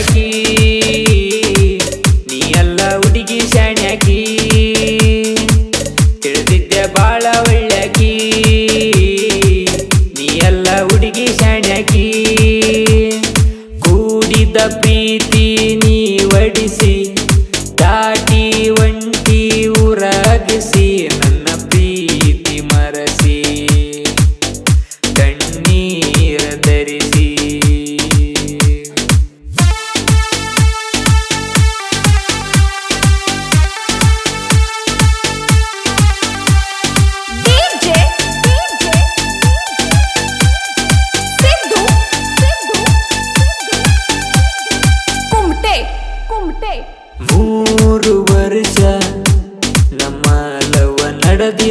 ಒಳ್ಳ್ಯಾಕಿ ನೀ ಎಲ್ಲ ಹುಡುಗಿ ಶಾಣ್ಯಾಕಿ ತಿಳಿದಿದ್ದೆ ಬಾಳ ಒಳ್ಳ್ಯಾಕಿ ನೀ ಎಲ್ಲ ಹುಡುಗಿ ಶಾಣ್ಯಾಕಿ ಕೂಡಿದ ಪ್ರೀತಿ ನೀ ಒಡಿಸಿ ದಾಟಿ ಒಂಟಿ ಊರಾಗಿಸಿ ನನ್ನ ಪ್ರೀತಿ ಮರಸಿ ಕಣ್ಣೀರ ಧರಿಸಿ ಮೂರು ವರ್ಷ ನಮ್ಮ ಲವ ನಡೆದಿ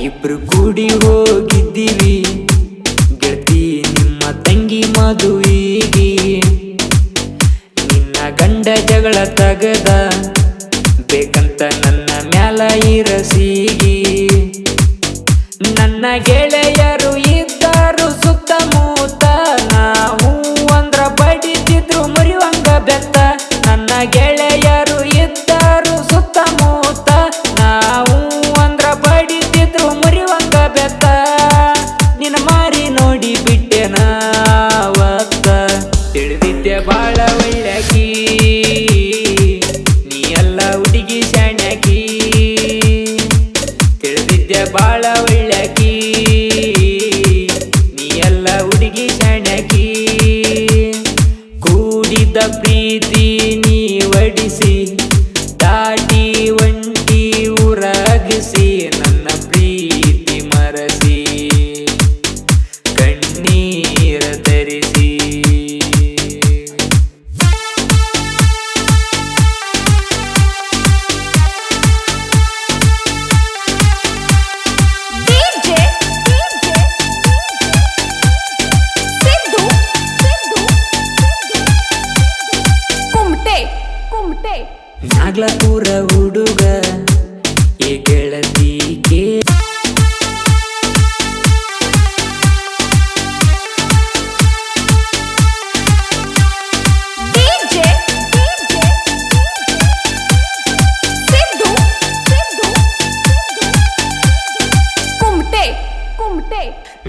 ಇಬ್ರು ಕೂಡಿ ಹೋಗಿದ್ದೀವಿ ಗೆಳತಿ ನಿಮ್ಮ ತಂಗಿ ಮದುವಿಗೆ ನಿನ್ನ ಗಂಡ ಜಗಳ ತಗದ ಬೇಕಂತ ನನ್ನ ಮ್ಯಾಲ ಇರಸಿಗಿ ನನ್ನ ಗೆಳೆಯರು ಇದ್ದರು ಸುತ್ತಮುತ್ತ ನಾವು ಅಂದ್ರ ಬಡಿತಿದ್ರು ಮುರಿವಂಗ ಬೆತ್ತ ನನ್ನ ಗೆಳೆಯರು ಇದ್ದರು ಸುತ್ತಮುತ್ತ ನಾವು ಅಂದ್ರ ಬಡಿತಿದ್ರು ಮುರಿವಂಗ ಬೆತ್ತ ನಿನ್ನ ಮಾರಿ ನೋಡಿ ಬಿಟ್ಟೆನ ಅವತ್ತ ತಿಳಿದಿದ್ದೆ ಬಾಳ ಒಳ್ಳ್ಯಾಕಿ ನೀ ಎಲ್ಲ ಹುಡುಗಿ ಶಾಣ್ಯಾಕಿ ತಿಳಿದಿದ್ದೆ ಬಾಳ ಒಳ್ಳ್ಯಾಕಿ ನೀ ಎಲ್ಲ ಹುಡುಗಿ ಶಾಣ್ಯಾಕಿ ಕೂಡಿದ ಪ್ರೀತಿ ನೀ ಒಡಿಸಿ ದಾಟಿ ಒಂಟಿ ಊರಾಗಿಸಿ ನನ್ನ ಪ್ರೀತಿ ಮರಸಿ ಕಣ್ಣೀರ ಧರಿಸಿ ನಾಗ್ಲಾಪುರ ಹುಡುಗ ಏ ಗೆಳತಿ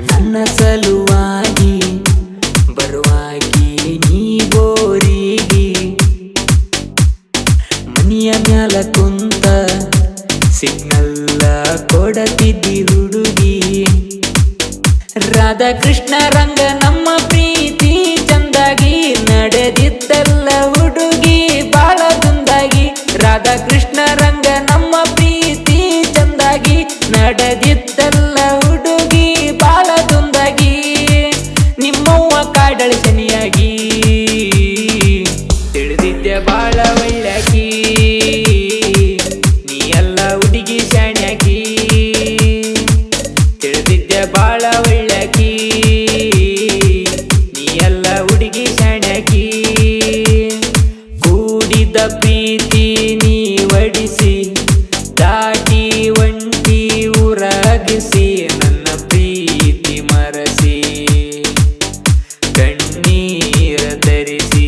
ನನ್ನ ಸಲುವಾಗಿ ಬರುವಾಗಿ ನೀ ಬೋರಿಗೆ ಮನಿಯ ಮ್ಯಾಲ ಕುಂತ ಸಿಗ್ನಲ್ಲ ಕೊಡತಿದ್ದಿ ಹುಡುಗಿ ರಾಧಾಕೃಷ್ಣ ರಂಗ ನಮ್ಮ ಪ್ರೀತಿ ಚಂದಾಗಿ ನಡೆದಿತ್ತಲ್ಲ ಹುಡುಗಿ ಬಾಳ ದುಂದಾಗಿ ರಾಧಾಕೃಷ್ಣ ರಂಗ ನಮ್ಮ ಪ್ರೀತಿ ಚಂದಾಗಿ ನಡೆದಿತ್ತಲ್ಲ ಹುಡುಗಿ ಬಾಳ ದುಂದಾಗಿ ನಿಮ್ಮವ್ವ ಕಾಡಳಿ ಶನಿಯಾಗಿ ತಿಳಿದಿದ್ದೆ ಬಾಳ ಒಳ್ಳ್ಯಾಕಿ ನೀ ಎಲ್ಲ ಹುಡುಗಿ ಶಾಣ್ಯಾಕಿ ತಿಳಿದಿದ್ದೆ ಬಾಳ ಒಳ್ಳ್ಯಾಕಿ ನೀ ಎಲ್ಲ ಹುಡುಗಿ ಶಾಣ್ಯಾಕಿ ಕೂಡಿದ ಪ್ರೀತಿ ನೀ ಒಡಿಸಿ ದಾಟಿ ಒಂಟಿ ಊರಾಗಿಸಿ ನನ್ನ ಪ್ರೀತಿ ಮರಸಿ ಕಣ್ಣೀರ ಧರಿಸಿ